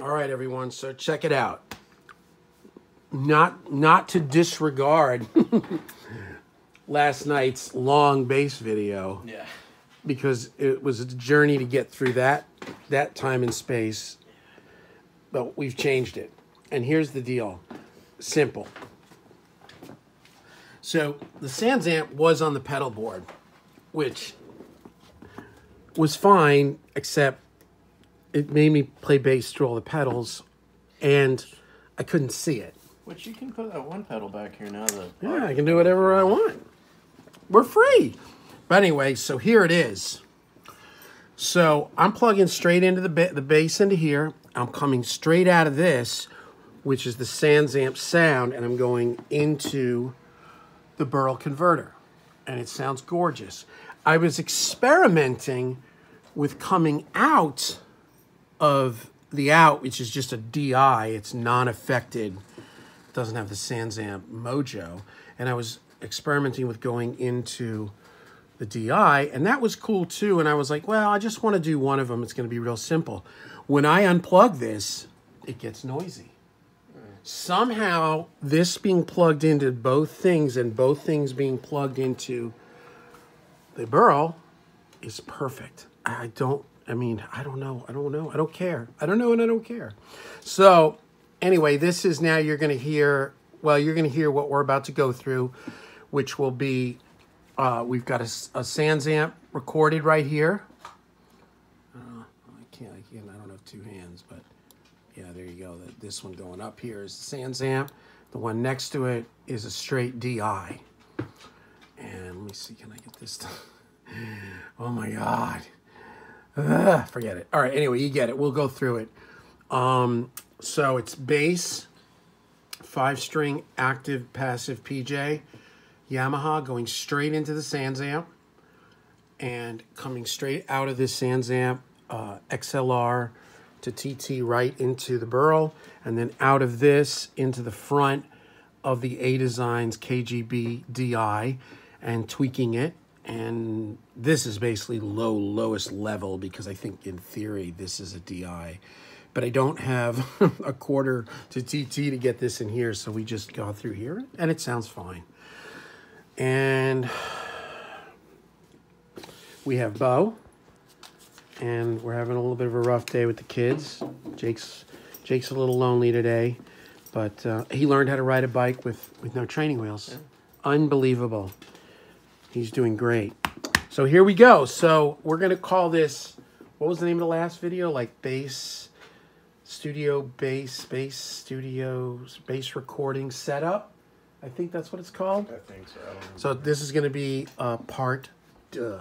All right, everyone. So check it out. Not to disregard last night's long bass video. Yeah. Because it was a journey to get through that time and space. But we've changed it. And here's the deal. Simple. So the SansAmp was on the pedal board, which was fine, except it made me play bass through all the pedals, and I couldn't see it. Which you can put that one pedal back here now. Yeah, I can do whatever I want. We're free. But anyway, so here it is. So I'm plugging straight into the bass into here. I'm coming straight out of this, which is the SansAmp sound, and I'm going into the Burl converter. And it sounds gorgeous. I was experimenting with coming out of the out, which is just a DI. It's non-affected. It doesn't have the SansAmp mojo. And I was experimenting with going into the DI, and that was cool too. And I was like, well, I just want to do one of them. It's going to be real simple. When I unplug this, it gets noisy. Somehow, this being plugged into both things and both things being plugged into the Burl is perfect. I don't know. I don't care. I don't know and I don't care. So anyway, this is now you're going to hear what we're about to go through, which will be, we've got a SansAmp recorded right here. I don't have two hands, but yeah, there you go. This one going up here is the SansAmp. The one next to it is a straight DI. And let me see, can I get this done? Oh my God. Forget it. All right, anyway, you get it. We'll go through it. So it's bass, 5-string active passive PJ, Yamaha going straight into the SansAmp and coming straight out of this SansAmp XLR to TT right into the Burl, and then out of this into the front of the A-Designs KGB DI and tweaking it. And this is basically lowest level because I think in theory this is a DI. But I don't have a quarter to TT to get this in here, so we just go through here, and it sounds fine. And we have Bo, and we're having a little bit of a rough day with the kids. Jake's a little lonely today, but he learned how to ride a bike with no training wheels. Yeah. Unbelievable. He's doing great. So here we go. So we're going to call this, what was the name of the last video? Like bass recording setup. I think that's what it's called. I think so. So this is going to be part deux.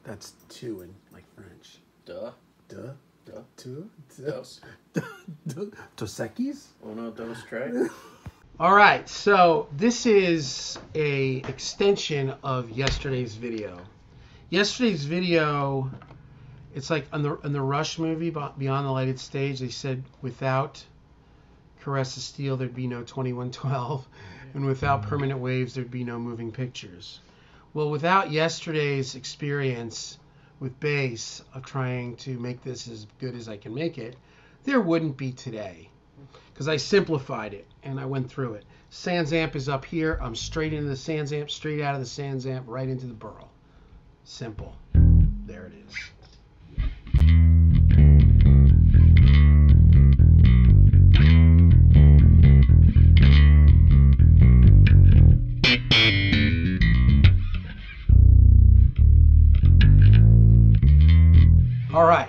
That's two in like French. Duh. Duh. Duh. Two. Dos. Dos Equis? Uno, dos, tres. All right, so this is a extension of yesterday's video. Yesterday's video, it's like in the Rush movie, Beyond the Lighted Stage, they said without Caress of Steel, there'd be no 2112, and without Permanent Waves, there'd be no Moving Pictures. Well, without yesterday's experience with bass of trying to make this as good as I can make it, there wouldn't be today. Because I simplified it and I went through it. SansAmp is up here. I'm straight into the SansAmp, straight out of the SansAmp, right into the Burl. Simple. There it is. All right.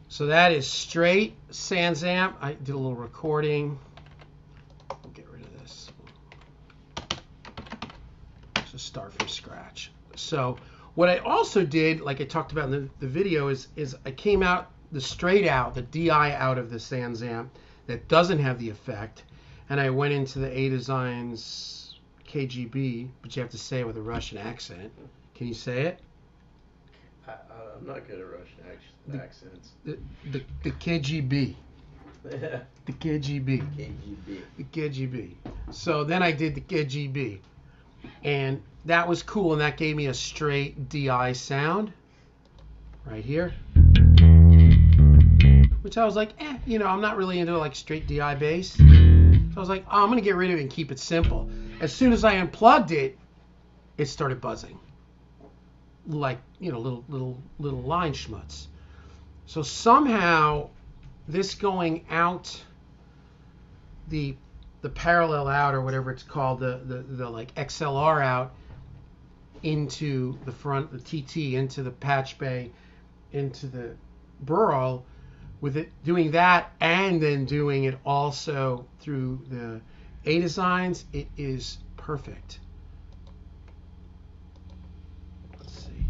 So that is straight SansAmp. I did a little recording. We'll get rid of this. So start from scratch. So what I also did, like I talked about in the video, is I came out the straight out, the DI out of the SansAmp that doesn't have the effect, and I went into the A-Designs KGB, but you have to say it with a Russian accent. Can you say it? I'm not good at Russian accents. The KGB. The KGB. KGB. The KGB. So then I did the KGB. And that was cool, and that gave me a straight DI sound. Right here. which I was like, you know, I'm not really into like straight DI bass. So I was like, oh, I'm gonna get rid of it and keep it simple. As soon as I unplugged it, it started buzzing, like, you know, little line schmutz. So somehow this going out the parallel out, or whatever it's called, the like XLR out into the front, the TT, into the patch bay, into the Burl, with it doing that and then doing it also through the A Designs, it is perfect. Let's see.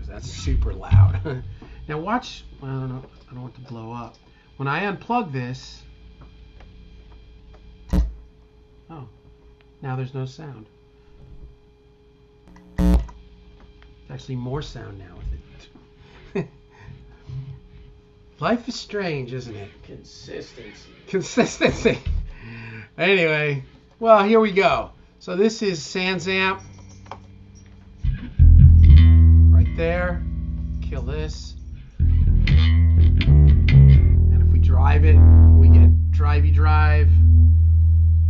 That's super loud. Now watch. I don't know. I don't want it to blow up. When I unplug this, oh, now there's no sound. There's actually more sound now with it. Life is strange, isn't it? Consistency. Anyway, well, here we go. So this is SansAmp. Right there. Kill this. And if we drive it, we get drivey drive.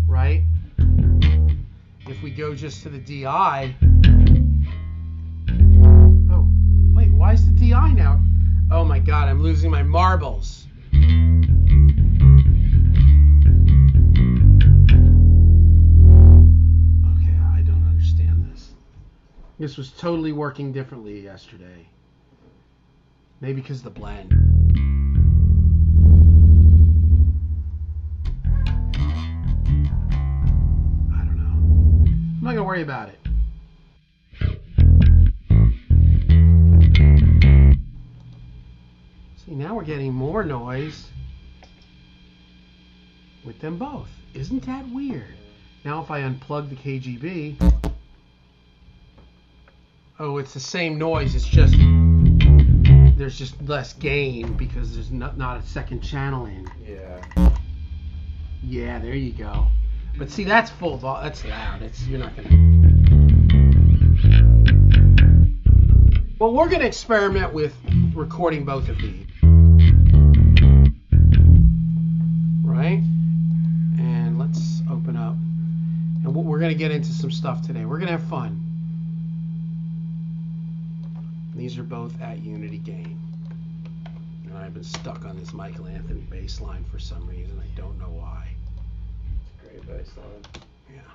Right? If we go just to the DI. Oh, wait, why is the DI now? Oh my God, I'm losing my marbles. Okay, I don't understand this. This was totally working differently yesterday. Maybe because of the blend. I don't know. I'm not gonna worry about it. See, now we're getting more noise with them both. Isn't that weird? Now if I unplug the KGB, oh, it's the same noise. It's just there's just less gain because there's not a second channel in. Yeah. Yeah, there you go. But see, that's full volume. That's loud. You're not gonna. Well, we're gonna experiment with recording both of these. Right? And let's open up. And we're going to get into some stuff today. We're going to have fun. These are both at unity gain. And I've been stuck on this Michael Anthony bass line for some reason. I don't know why. It's a great bass line. Yeah.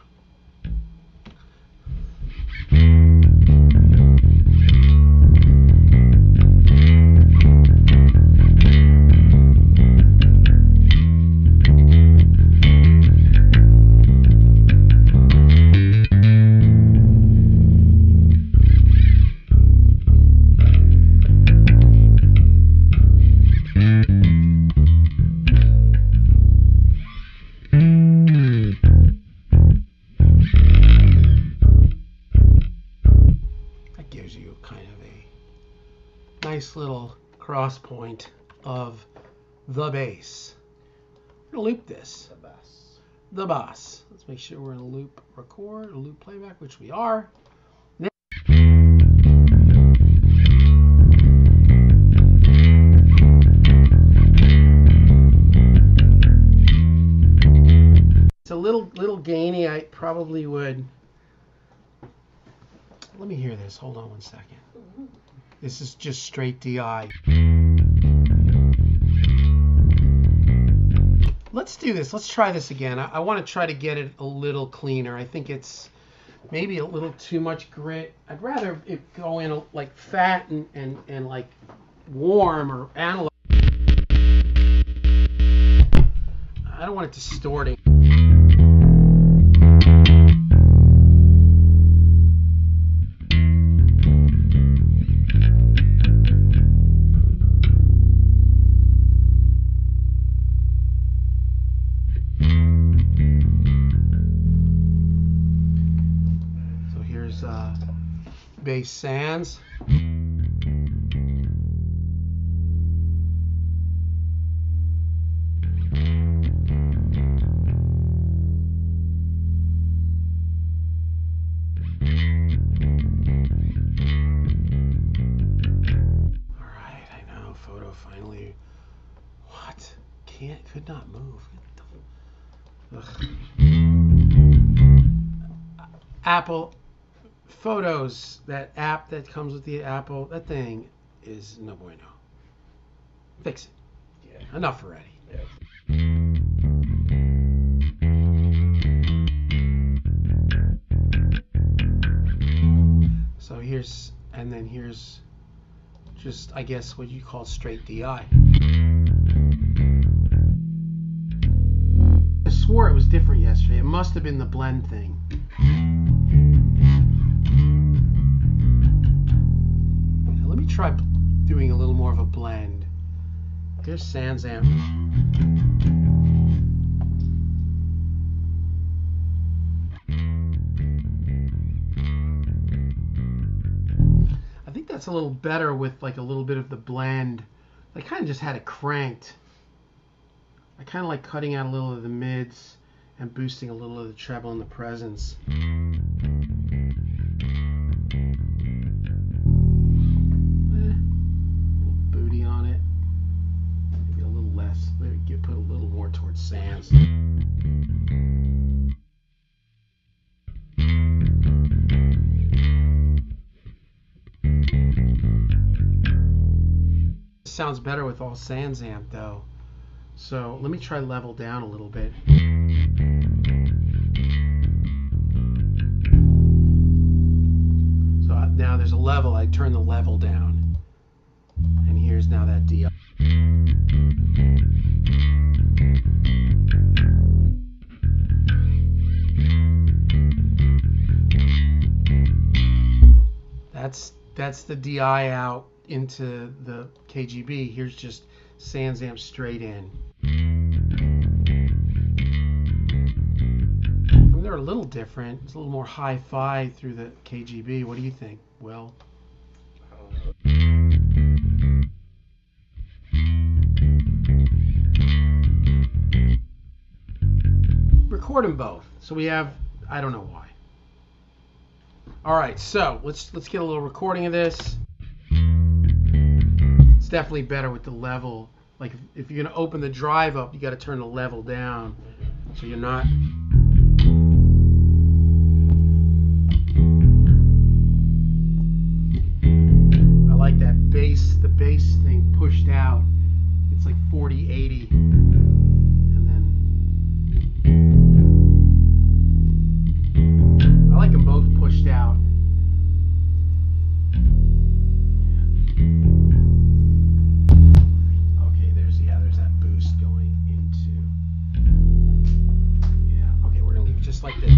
Nice little cross point of the bass. We're gonna loop this. The bass. Let's make sure we're in a loop record, a loop playback, which we are. Now it's a little gainy. I probably would. Let me hear this. Hold on one second. This is just straight DI. Let's do this. Let's try this again. I want to try to get it a little cleaner. I think it's maybe a little too much grit. I'd rather it go in like fat and like warm or analog. I don't want it distorting. Bass Sans. could not move. Ugh. Apple Photos, that app that comes with the Apple, that thing is no bueno. Fix it. Yeah. Enough already. Yeah. So here's, and then here's just, I guess, what you call straight DI. I swore it was different yesterday. It must have been the blend thing. Let me try doing a little more of a blend. Here's SansAmp. I think that's a little better with like a little bit of the blend. I kind of just had it cranked. I kind of like cutting out a little of the mids and boosting a little of the treble and the presence. Little booty on it. Maybe a little less. Maybe put a little more towards Sans. Sounds better with all SansAmp though. So let me try level down a little bit. So now there's a level, I turn the level down. And here's now that DI. That's the DI out into the KGB. Here's just SansAmp straight in. I mean, they're a little different. It's a little more hi-fi through the KGB. What do you think, Will? Record them both. So we have, I don't know why. All right, so let's get a little recording of this. It's definitely better with the level. Like if you're gonna open the drive up, you got to turn the level down, so you're not. I like that bass, the bass thing pushed out. It's like 40, 80, and then I like them both pushed out. Just like that.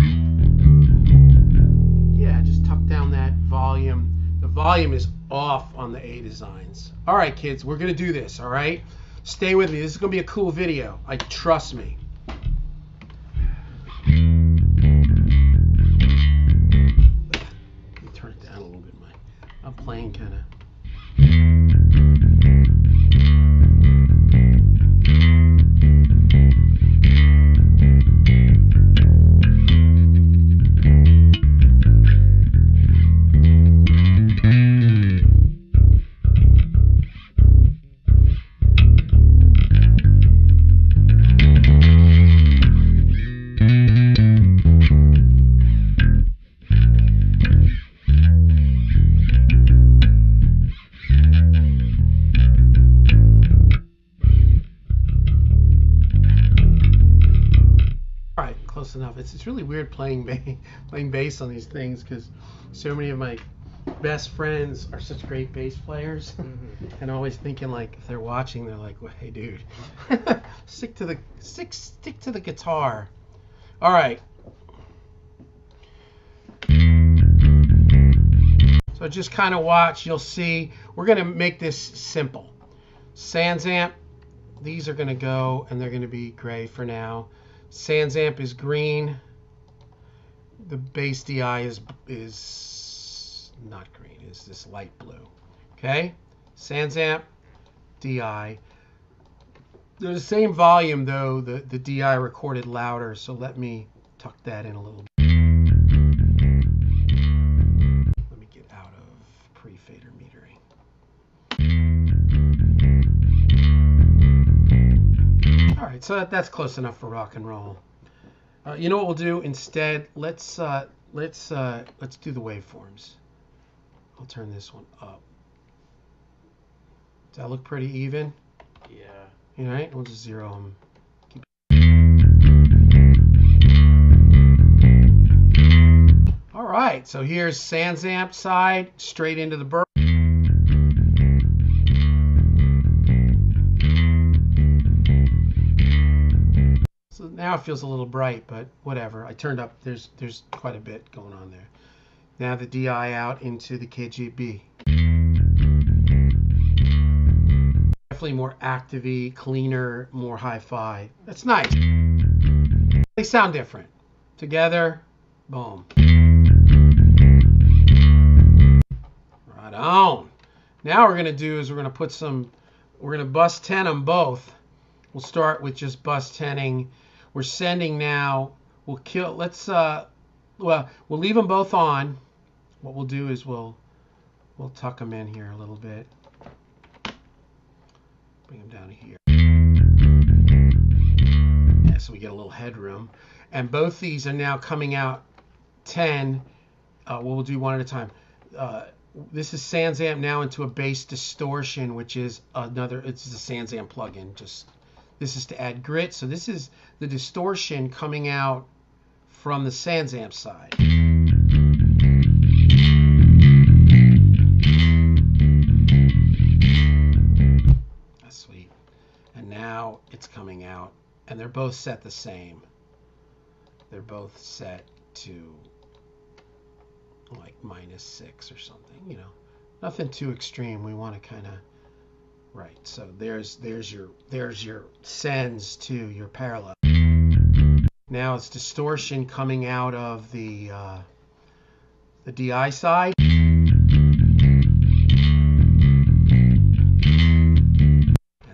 Yeah, just tuck down that volume. The volume is off on the A Designs. All right, kids, we're gonna do this. All right, stay with me. This is gonna be a cool video. Trust me. Let me turn it down a little bit. I'm playing kind of. Close enough. It's really weird playing bass on these things because so many of my best friends are such great bass players, and always thinking like if they're watching, they're like, well, "Hey, dude, stick to the guitar." All right. So just kind of watch. You'll see. We're gonna make this simple. SansAmp. These are gonna go, and they're gonna be gray for now. SansAmp is green. The bass DI is not green. It's this light blue. Okay? SansAmp, DI. They're the same volume though. The DI recorded louder, so let me tuck that in a little bit. Let me get out of pre-fader metering. right, so that's close enough for rock and roll. You know what we'll do instead? Let's do the waveforms. I'll turn this one up. Does that look pretty even? Yeah. All right, we'll just zero them. All right, so here's SansAmp side, straight into the burp. So now it feels a little bright, but whatever. I turned up, there's quite a bit going on there. Now the DI out into the KGB. Definitely more active-y, cleaner, more hi-fi. That's nice. They sound different. Together, boom. Right on. Now what we're gonna do is we're gonna bus 10 them both. We'll start with just bus 10ing. We're sending now. We'll kill. We'll leave them both on. What we'll do is we'll tuck them in here a little bit. Bring them down to here. Yeah, so we get a little headroom. And both these are now coming out 10. We'll do one at a time. This is SansAmp now into a bass distortion, which is it's a SansAmp plugin. This is to add grit. So this is the distortion coming out from the SansAmp side. That's sweet. And now it's coming out, and they're both set the same. They're both set to like -6 or something, you know. Nothing too extreme. We want to kind of right. So there's your sends to your parallel. Now it's distortion coming out of the DI side. And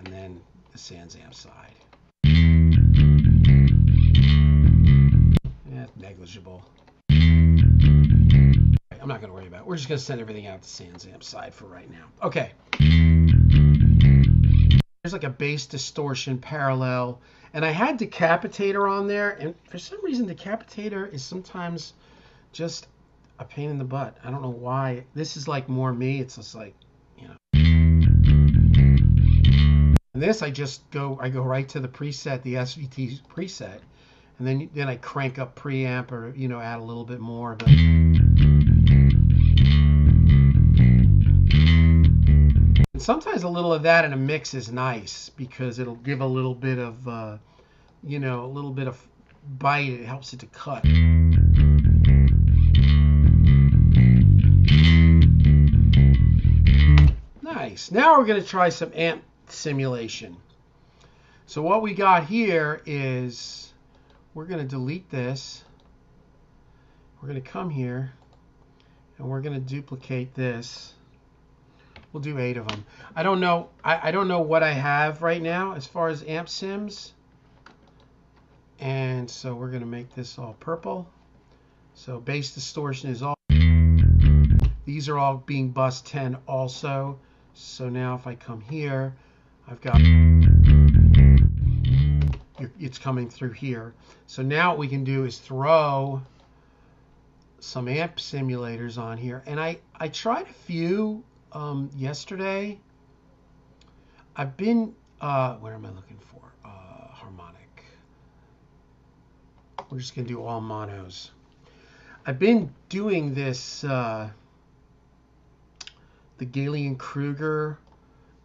then the SansAmp side. Yeah, negligible. I'm not going to worry about it. We're just going to send everything out to SansAmp side for right now. Okay. There's like a bass distortion parallel. And I had Decapitator on there. And for some reason, Decapitator is sometimes just a pain in the butt. I don't know why. This is like more me. It's just like, you know. And this, I go right to the preset, the SVT preset. And then I crank up preamp or, you know, add a little bit more. But and sometimes a little of that in a mix is nice because it'll give a little bit of, you know, a little bit of bite. It helps it to cut. Nice. Now we're going to try some amp simulation. So what we got here is we're going to delete this. We're going to come here and we're going to duplicate this. We'll do 8 of them. I don't know. I don't know what I have right now as far as amp sims. And so we're going to make this all purple. So bass distortion is all. These are all being bus 10 also. So now if I come here, I've got it's coming through here. So now what we can do is throw some amp simulators on here. And I tried a few yesterday. I've been where am I looking for? Harmonic. We're just gonna do all monos. I've been doing this the Gallien-Kruger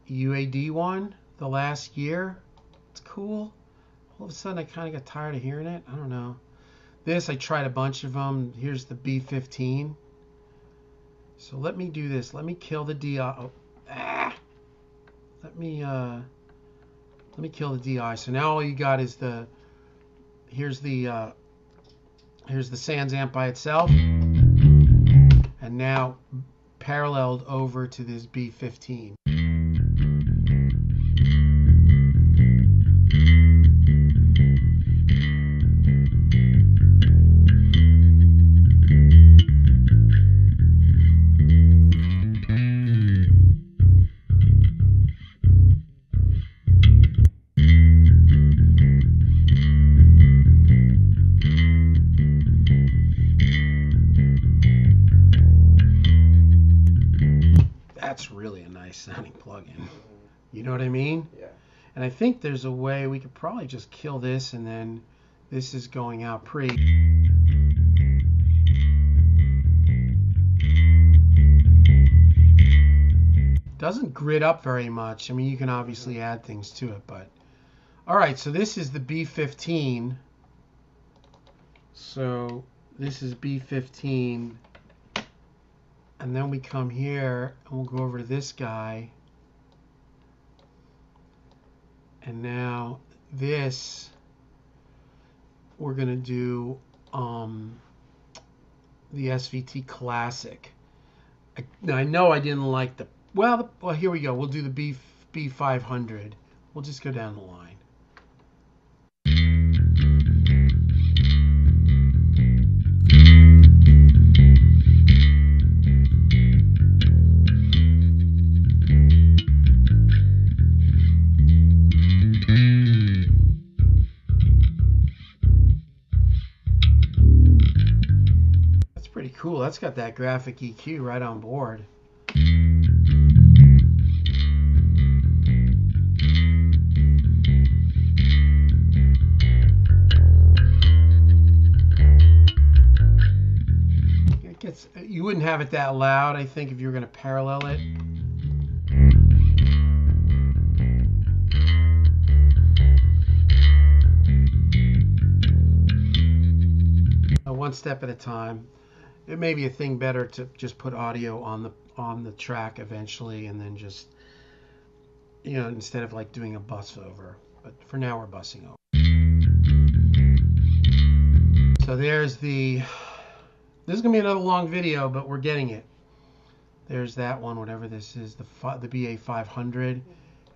UAD one the last year. It's cool. All of a sudden I kind of got tired of hearing it. I don't know. This, I tried a bunch of them. Here's the B15. So let me do this. Let me kill the DI. Oh, let me kill the DI. So now all you got is here's the SansAmp by itself, and now paralleled over to this B15. nice sounding plugin. You know what I mean? Yeah. And I think there's a way we could probably just kill this, and then this is going out pre. Doesn't grid up very much. I mean, you can obviously add things to it, but all right. So this is the B15. So this is B15, and then we come here and we'll go over to this guy. And now this, we're going to do the SVT Classic. Now I know I didn't like the, well, here we go. We'll do the B500. We'll just go down the line. Pretty cool. That's got that graphic EQ right on board. It gets, you wouldn't have it that loud, I think, if you were going to parallel it. One step at a time. It may be a thing better to just put audio on the track eventually, and then just, you know, instead of like doing a bus over. But for now, we're bussing over. So there's the. This is gonna be another long video, but we're getting it. There's that one, whatever this is, the BA500,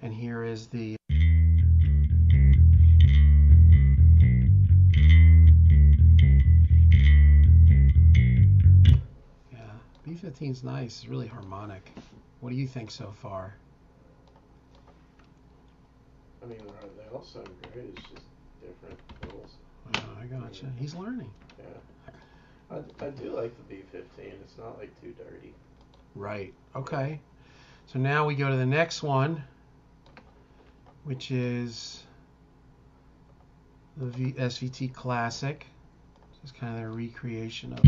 and here is the. B15's nice. It's really harmonic. What do you think so far? I mean, they all sound great. It's just different pedals. Oh, I gotcha. He's learning. Yeah. I do like the B15. It's not like too dirty. Right. Okay. So now we go to the next one, which is the SVT Classic. This is kind of their recreation of.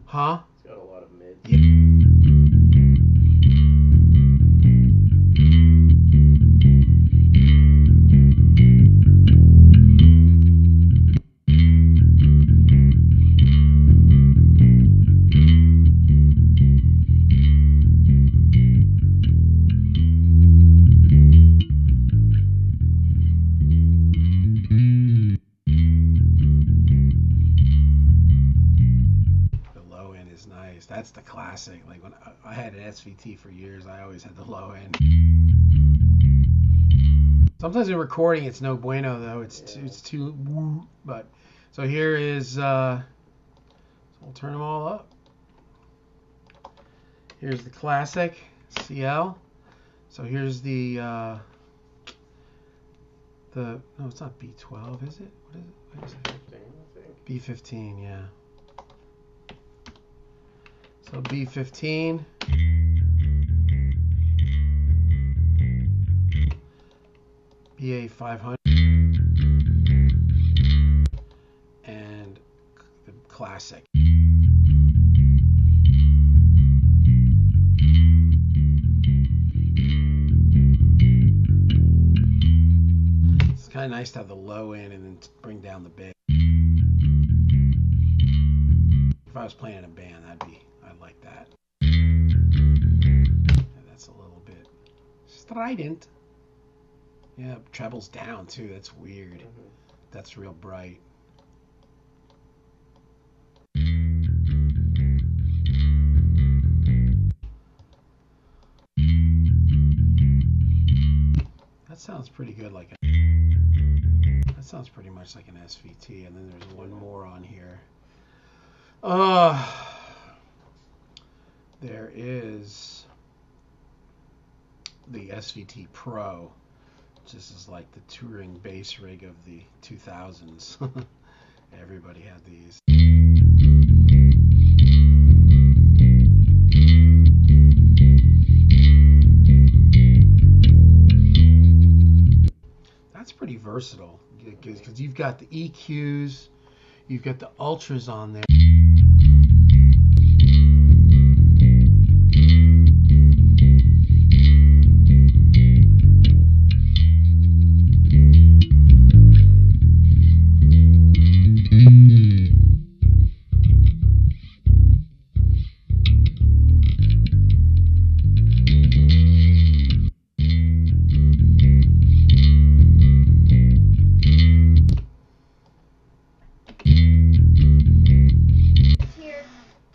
Huh? It's got a lot of mid. Yeah. That's the classic. Like when I had an SVT for years, I always had the low end. Sometimes in recording, it's no bueno though. It's too woo. But so here is. So we'll turn them all up. Here's the classic CL. So here's the. No, it's not B12, is it? What is it? B15, yeah. So B15, BA500, and the Classic. It's kind of nice to have the low end and then bring down the big. If I was playing in a band, I'd like that. Yeah, that's a little bit strident. Yeah, treble's down too. That's weird. Mm-hmm. That's real bright. That sounds pretty good. That sounds pretty much like an SVT. And then there's one more on here. There is the SVT Pro. This is like the touring bass rig of the 2000s. Everybody had these. That's pretty versatile because you've got the EQs, you've got the ultras on there.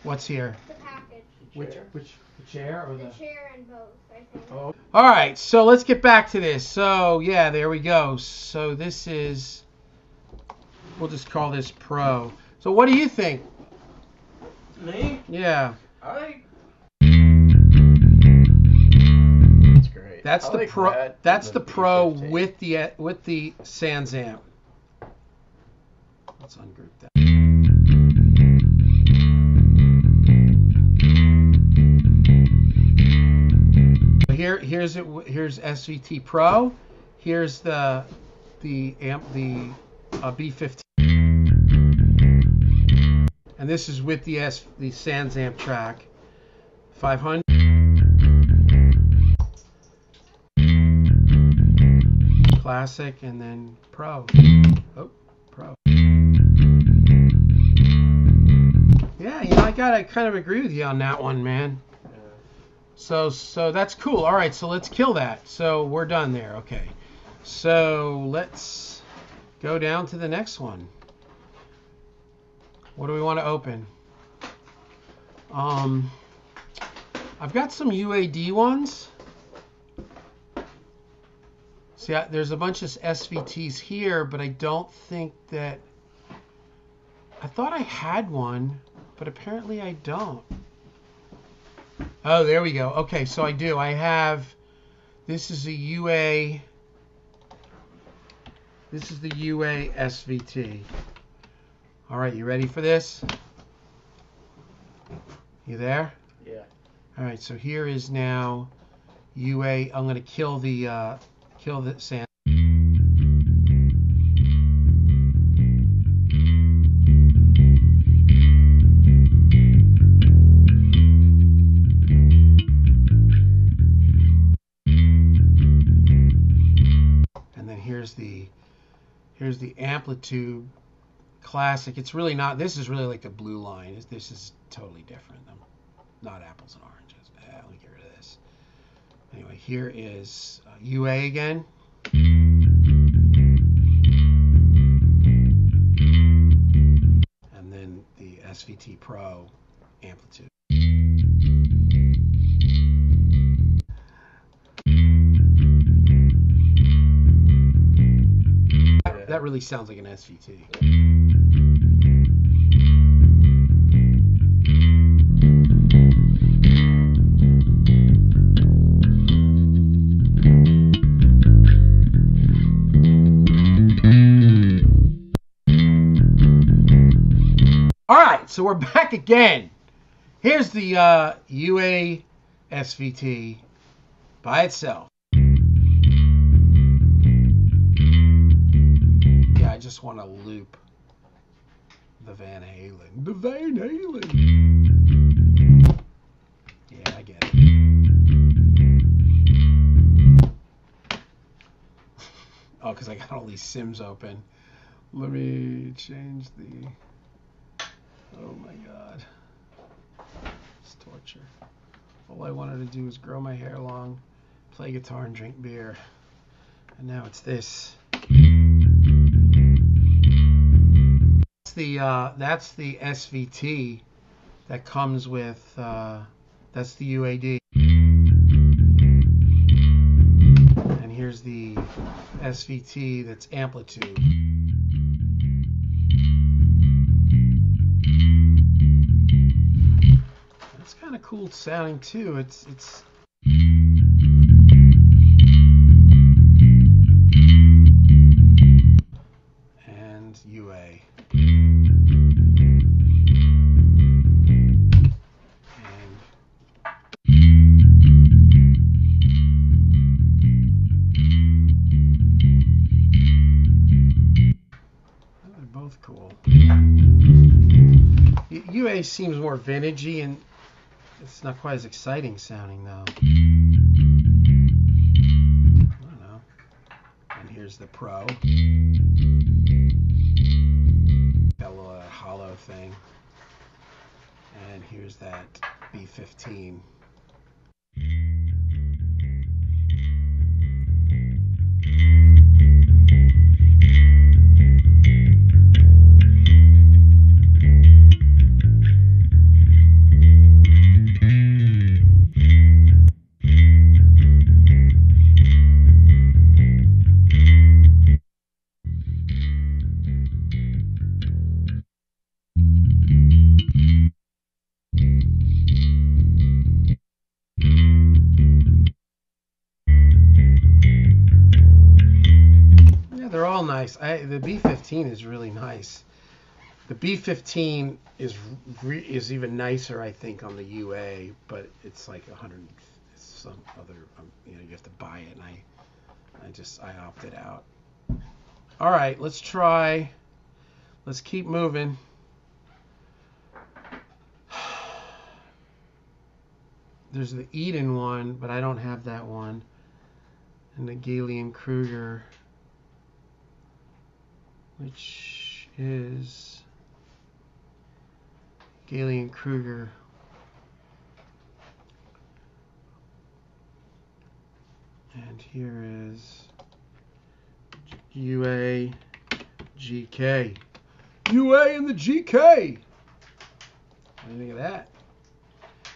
What's here? The package. Which the chair or the chair and both, I think. Oh. All right, so let's get back to this. So yeah, there we go. So this is, we'll just call this Pro. So what do you think? Me? Yeah. It's great. That's the like Pro. that That's the Pro B15. with the Sans amp. Let's ungroup that. Here's SVT Pro. Here's the amp, the B15, and this is with the Sans amp track 500. Classic and then Pro. Oh, Pro. Yeah, you know, I gotta kind of agree with you on that one, man. So that's cool. All right, so let's kill that. So we're done there. Okay. So let's go down to the next one. What do we want to open? I've got some UAD ones. See, there's a bunch of SVTs here, but I don't think that... I thought I had one, but apparently I don't. Oh, there we go. Okay, so I do. I have... This is a UA... This is the UA SVT. All right, you ready for this? You there? Yeah. All right, so here is now UA. I'm going to kill the sand. And then here's the Amplitude Classic. It's really not. This is really like the blue line. This is totally different. Not apples and oranges. Let me get rid of this. Anyway, here is UA again. And then the SVT Pro Amplitude. That really sounds like an SVT. All right, so we're back again. Here's the UA SVT by itself. Yeah, I just want to loop the Van Halen. The Van Halen. Yeah, I get it. Oh, because I got all these Sims open. Let me change the... Oh my God. It's torture. All I wanted to do was grow my hair long, play guitar, and drink beer. And now it's this. That's the SVT that comes with, that's the UAD. And here's the SVT that's Amplitude. It's kind of cool sounding too. It's and UA. UA seems more vintagey, and it's not quite as exciting sounding though. I don't know. And here's the Pro. Got a little hollow thing. And here's that B15. They're all nice. The B15 is really nice. The B15 is even nicer, I think, on the UA, but it's like 100. It's some other, you have to buy it, and I opted out. All right, let's try. Let's keep moving. There's the Eden one, but I don't have that one, and the Galen-Kruger, which is Galen-Kruger. And here is UA GK. UA and the GK. What do you think of that?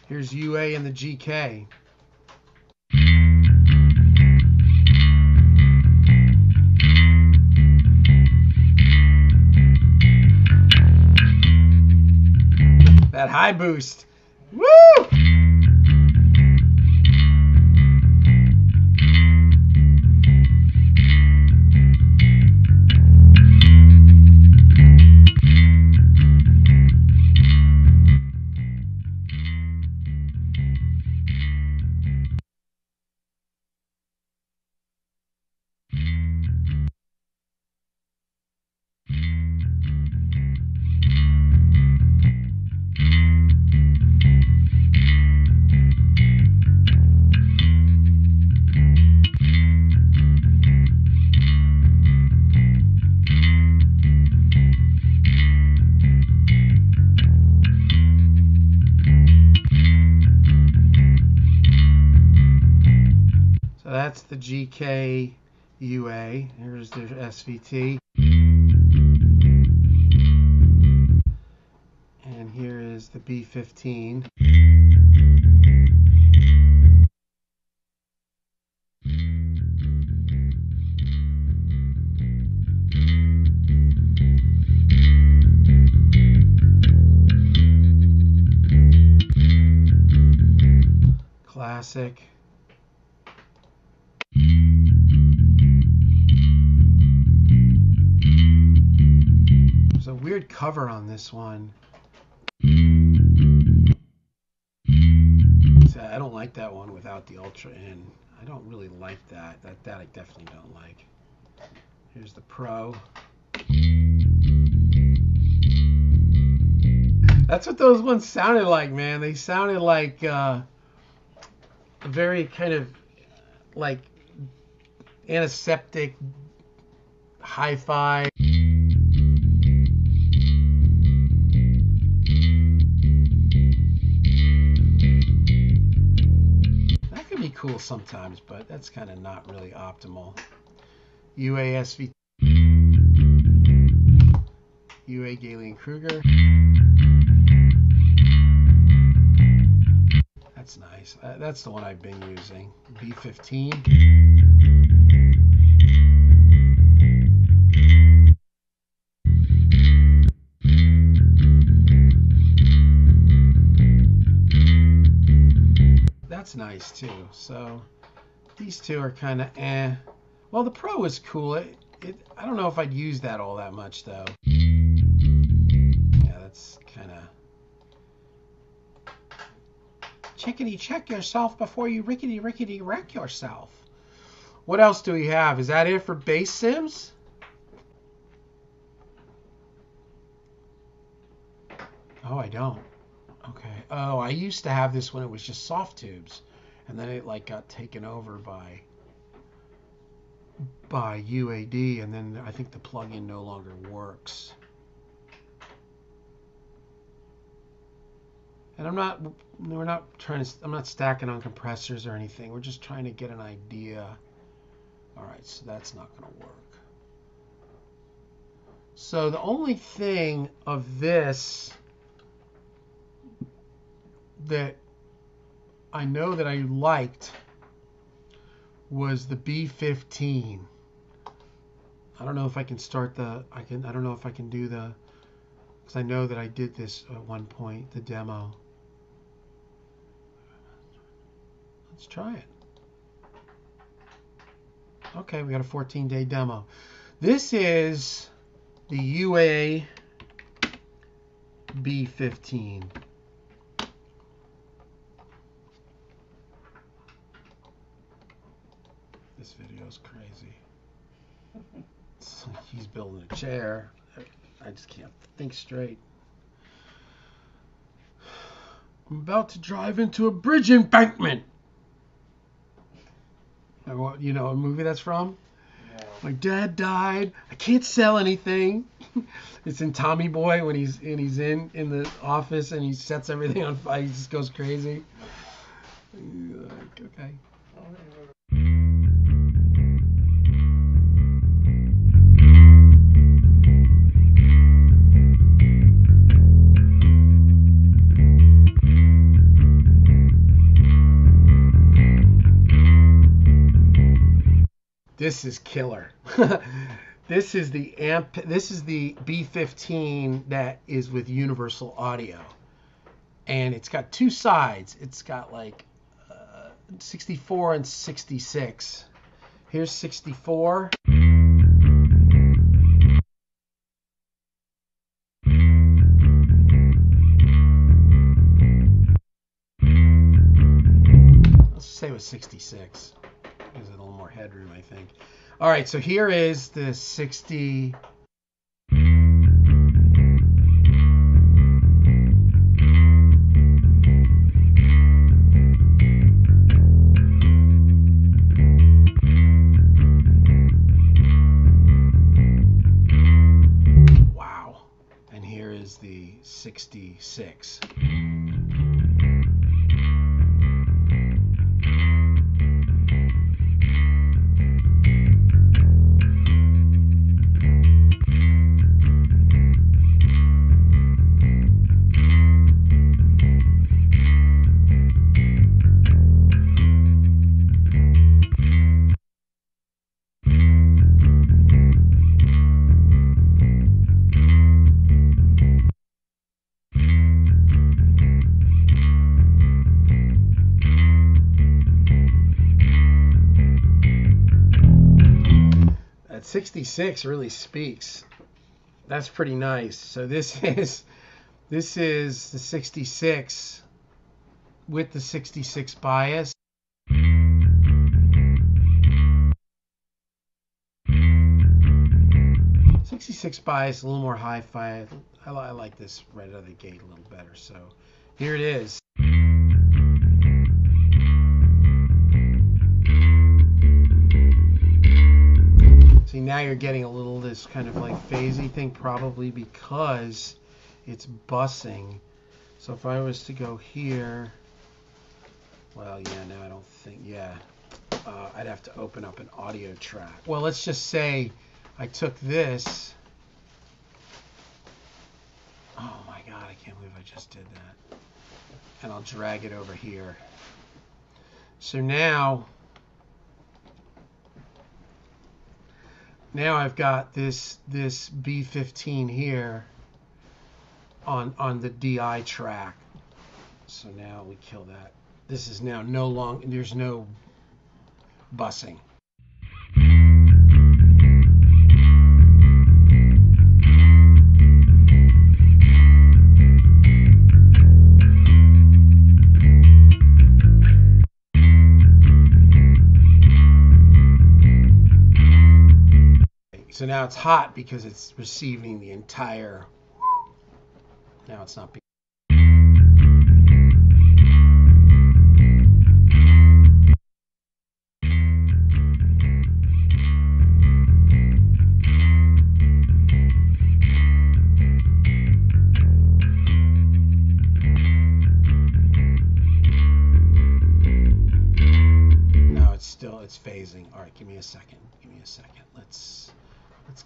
Here's UA and the GK. That high boost. Woo! That's the GK UA. Here's the SVT. And here is the B15. Classic. There's a weird cover on this one. I don't like that one without the Ultra in. I don't really like that. That I definitely don't like. Here's the Pro. That's what those ones sounded like, man. They sounded like a very kind of like antiseptic, hi-fi. That could be cool sometimes, but that's kind of not really optimal. UASV, UA Galen-Kruger. That's nice. That's the one I've been using. B15. That's nice too. So these two are kind of eh. Well, the Pro is cool. I don't know if I'd use that all that much though. Yeah, that's kind of. Chickadee, check yourself before you rickety wreck yourself. What else do we have? Is that it for bass sims? Oh, I don't. oh, I used to have this when it was just soft tubes, and then it like got taken over by UAD, and then I think the plug-in no longer works. And I'm not stacking on compressors or anything. We're just trying to get an idea. All right, so that's not going to work. So the only thing of this that I know that I liked was the B15. I don't know if I can start I don't know if I can do because I know that I did this at one point, the demo. Let's try it. Okay, we got a 14-day demo. This is the UA B15. This video is crazy. He's building a chair. I just can't think straight. I'm about to drive into a bridge embankment. You know what movie that's from? No. My dad died. I can't sell anything. It's in Tommy Boy when he's in the office and he sets everything on fire. He just goes crazy. Like, okay. This is killer. This is the B15 that is with Universal Audio. And it's got two sides. It's got like 64 and 66. Here's 64. Let's say it was 66. Gives it a little more headroom, I think. All right, so here is the 60. Wow. And here is the 66. That 66 really speaks. That's pretty nice. So this is the 66 with the 66 bias. '66 bias, a little more hi-fi. I like this right out of the gate a little better. So here it is. See, now you're getting a little this kind of like phasey thing, probably because it's bussing. So if I was to go here, well, yeah, no, I don't think, yeah. I'd have to open up an audio track. Well, let's just say I took this. Oh my God, I can't believe I just did that. And I'll drag it over here. So now I've got this B15 here on the DI track. So now we kill that. This is now there's no bussing. So now it's hot because it's receiving the entire. Now it's not being. still, it's phasing. All right, give me a second. Give me a second. Let's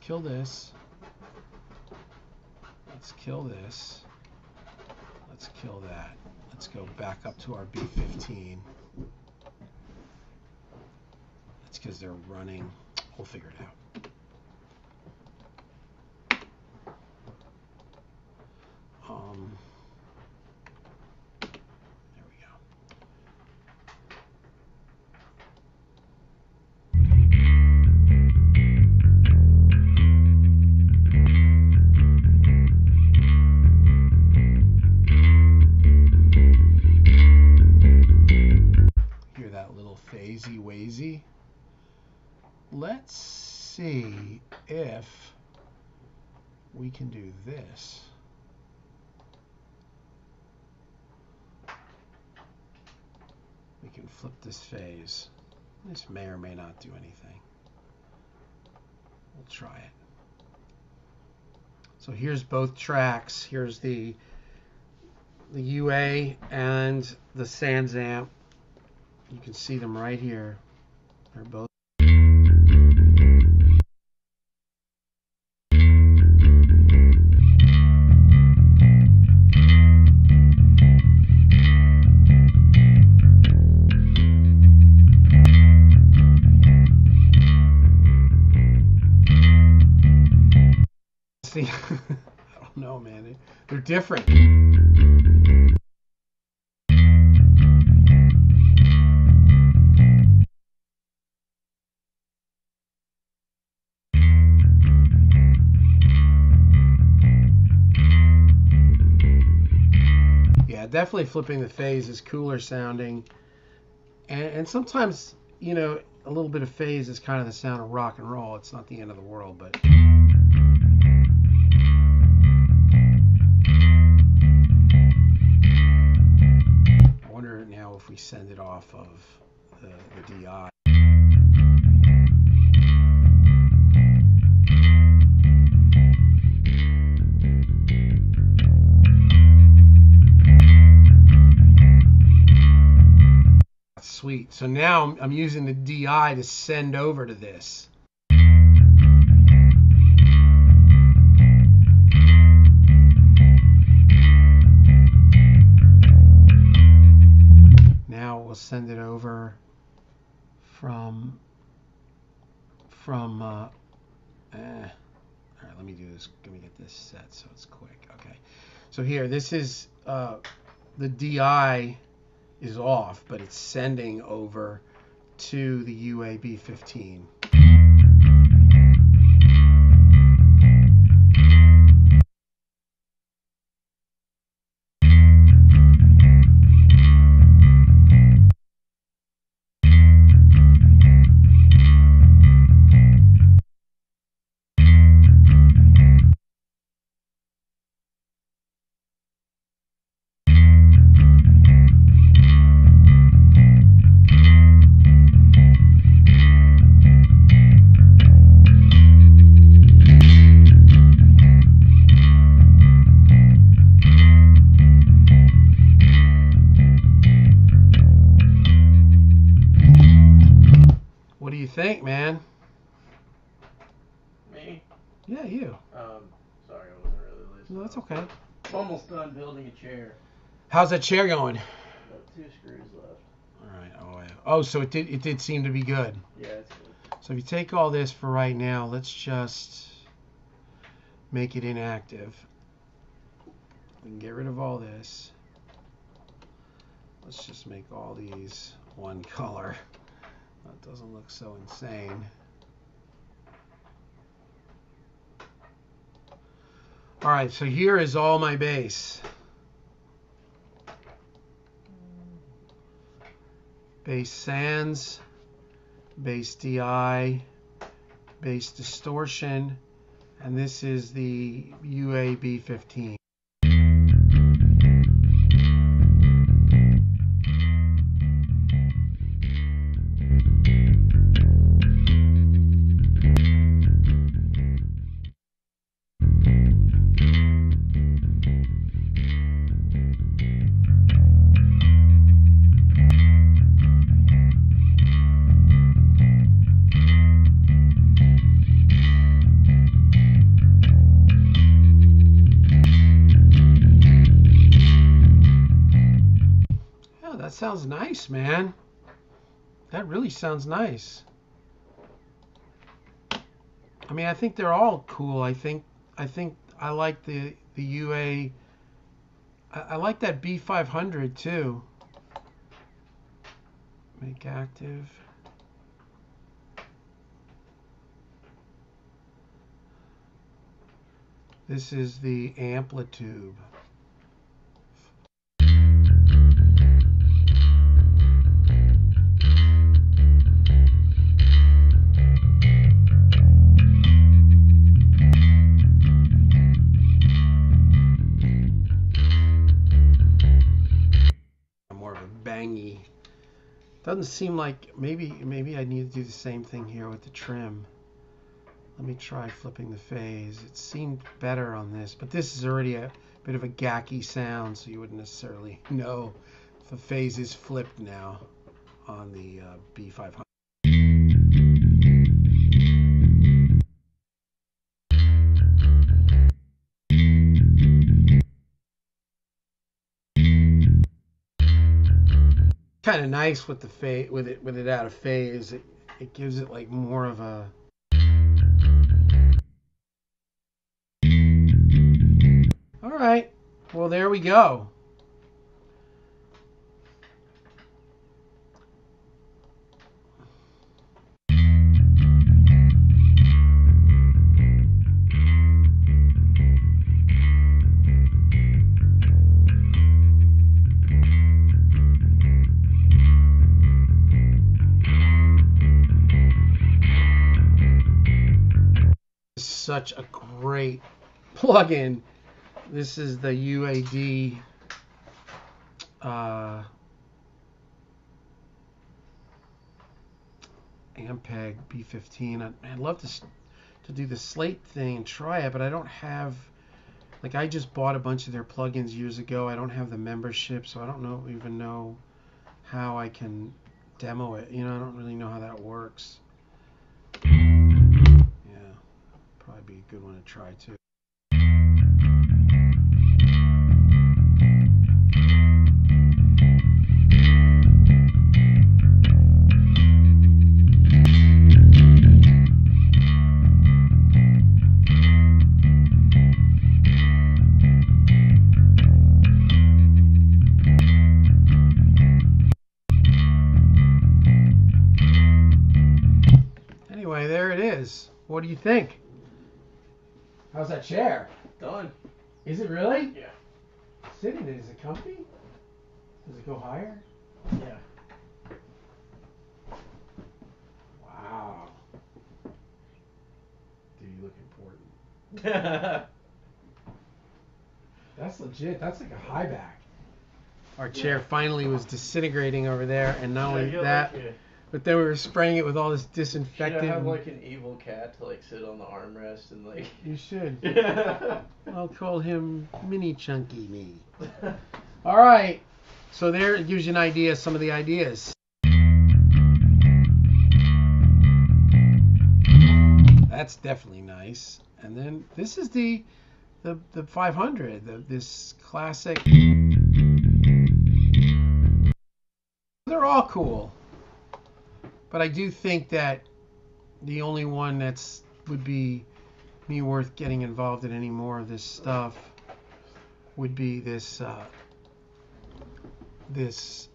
kill this. Let's kill this. Let's kill that. Let's go back up to our B15. That's because they're running. We'll figure it out. There we go. Hear that little phasey wazy? Let's see if we can do this. We can flip this phase. This may or may not do anything. We'll try it. So here's both tracks. Here's the UA and the SansAmp. You can see them right here. They're both. See, I don't know, man. They're different. Yeah, definitely flipping the phase is cooler sounding. And sometimes, you know, a little bit of phase is kind of the sound of rock and roll. It's not the end of the world, but... I wonder now if we send it off of the DI. Sweet. So now I'm using the DI to send over to this. Now we'll send it over from all right, let me do this. Let me get this set so it's quick. Okay. So here, this is the DI is off, but it's sending over to the UAB15. What do you think, man? Me? Yeah, you. Sorry, I wasn't really listening. No, that's okay. I'm almost done building a chair. How's that chair going? Got 2 screws left. All right. Oh, so it did seem to be good. Yeah, it's good. So if you take all this for right now, let's just make it inactive. We can get rid of all this. Let's just make all these one color. That doesn't look so insane. All right, so here is all my bass. Bass Sans, bass DI, bass distortion, and this is the UAB15. sounds nice, man. That really sounds nice. I mean, I think they're all cool. I think I like the UA. I like that B500 too. Make active. This is the Amplitube. More of a bangy. Doesn't seem like maybe I need to do the same thing here with the trim. Let me try flipping the phase. It seemed better on this, but this is already a bit of a gacky sound, so you wouldn't necessarily know if the phase is flipped now on the B500. Kind of nice with the phase, with it out of phase. It gives it like more of a. All right, well there we go. Such a great plugin. This is the UAD Ampeg B15. I'd love to do the Slate thing and try it, but I don't have, like, I just bought a bunch of their plugins years ago. I don't have the membership, so I don't even know how I can demo it. You know, I don't really know how that works. Probably be a good one to try too. Anyway, there it is. What do you think? How's that chair? Done. Is it really? Yeah. Sitting in it, is it comfy? Does it go higher? Yeah. Wow. Dude, you look important. That's legit. That's like a high back. Our chair finally was disintegrating over there, and not only that, but then we were spraying it with all this disinfectant. Should I have like an evil cat to like sit on the armrest and like. You should. I'll call him Mini Chunky Me. All right. So there, it gives you an idea of some of the ideas. That's definitely nice. And then this is the 500, this classic. They're all cool. But I do think that the only one that's would be me worth getting involved in any more of this stuff would be this because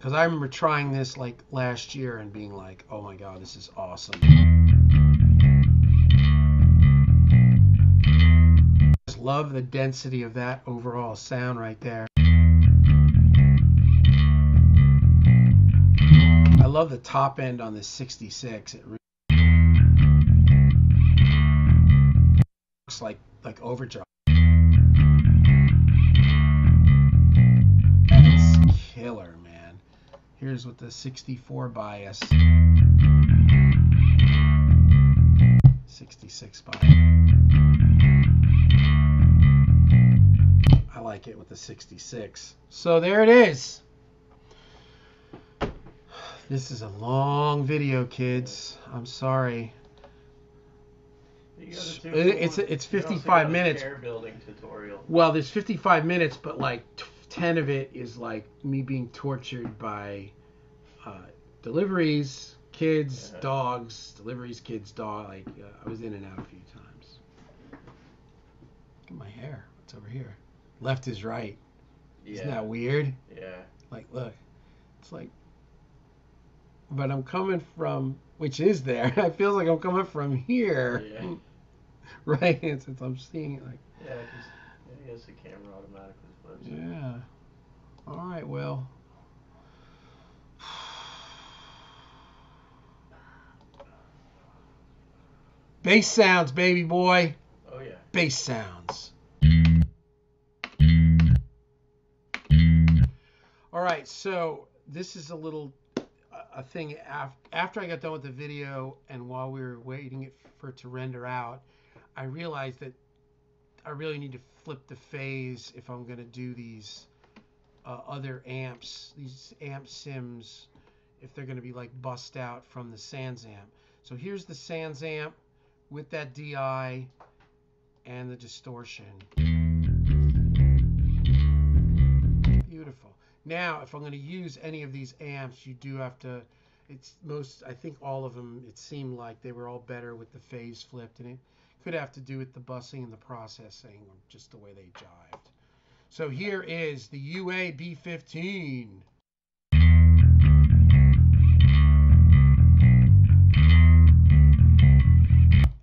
I remember trying this like last year and being like, oh my god, this is awesome. Just love the density of that overall sound right there. I love the top end on this 66. It really looks like overdrive. That's killer, man. Here's with the 64 bias. 66 bias. I like it with the 66. So there it is. This is a long video, kids. I'm sorry. It's 55 minutes. Chair building tutorial. Well, there's 55 minutes, but like 10 of it is like me being tortured by deliveries, kids, dogs, deliveries, kids, dog. Like I was in and out a few times. Look at my hair. What's over here? Left is right. Yeah. Isn't that weird? Yeah. Like, look, it's like, but I'm coming from, which is there. I feel like I'm coming from here, Yeah. right? Since I'm seeing it, like. Yeah, because I guess the camera automatically flips. Yeah. All right. Well. Bass sounds, baby boy. Oh yeah. Bass sounds. All right, so this is a thing after I got done with the video and while we were waiting for it to render out, I realized that I really need to flip the phase if I'm going to do these other amps, these amp sims, if they're going to be like bust out from the Sans amp. So here's the Sans amp with that DI and the distortion. Beautiful. Now, if I'm going to use any of these amps, you do have to, I think all of them, it seemed like they were all better with the phase flipped, and it could have to do with the busing and the processing, or just the way they jived. So here is the UA B15.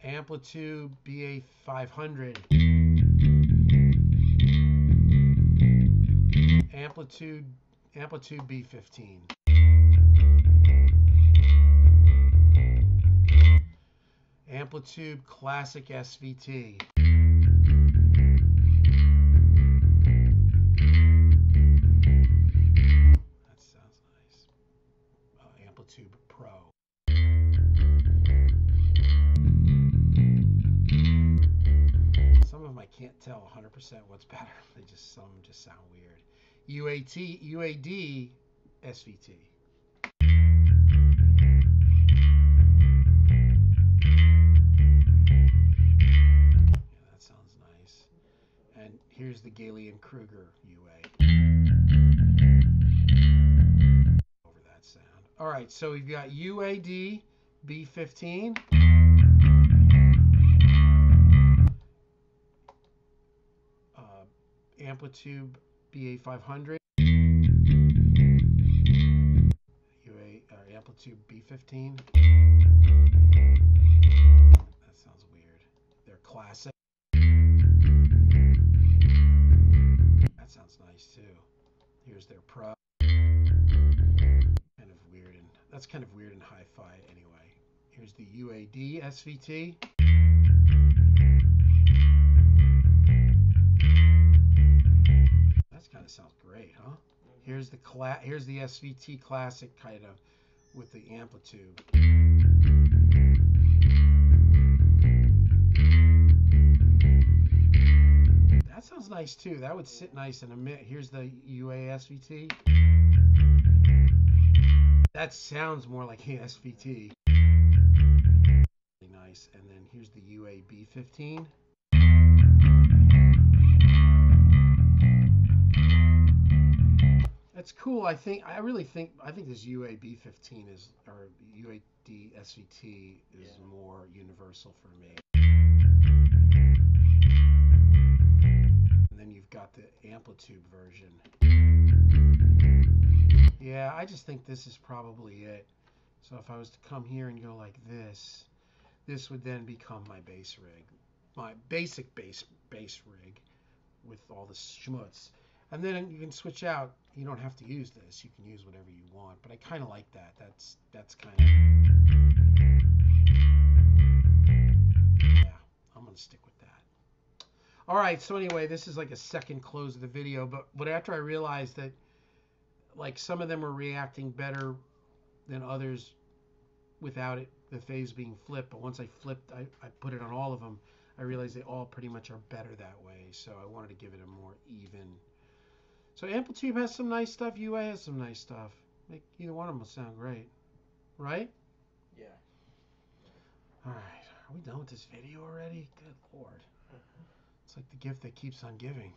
Amplitude BA500. Amplitude B15. Amplitude Classic SVT. That sounds nice. Amplitude Pro. Some of them I can't tell 100% what's better. Some of them just sound weird. UAD SVT. Yeah, that sounds nice. And here's the Galen Kruger UA. Over that sound. All right, so we've got UAD B15. Amplitude BA500. Amplitude B15. That sounds weird. They're classic. That sounds nice too. Here's their Pro. Kind of weird, and that's kind of weird in hi-fi anyway. Here's the UAD SVT. That kind of sounds great, huh? Here's the SVT Classic kind of with the Amplitude. That sounds nice too. That would sit nice in a mix. Here's the UA SVT. That sounds more like a SVT. Really nice. And then here's the UA B15. That's cool. I think this UA B15 or UAD SVT is more universal for me. And then you've got the Amplitude version. Yeah, I just think this is probably it. So if I was to come here and go like this would then become my bass rig, my basic bass rig with all the schmutz. And then you can switch out. You don't have to use this. You can use whatever you want. But I kind of like that. That's kind of... Yeah, I'm going to stick with that. All right, so anyway, this is like a second close of the video. But after I realized that like some of them were reacting better than others without the phase being flipped. But once I flipped, I put it on all of them. I realized they all pretty much are better that way. So I wanted to give it a more even... So Amplitude has some nice stuff. UA has some nice stuff. Like either one of them will sound great, right? Yeah. All right. Are we done with this video already? Good Lord. It's like the gift that keeps on giving.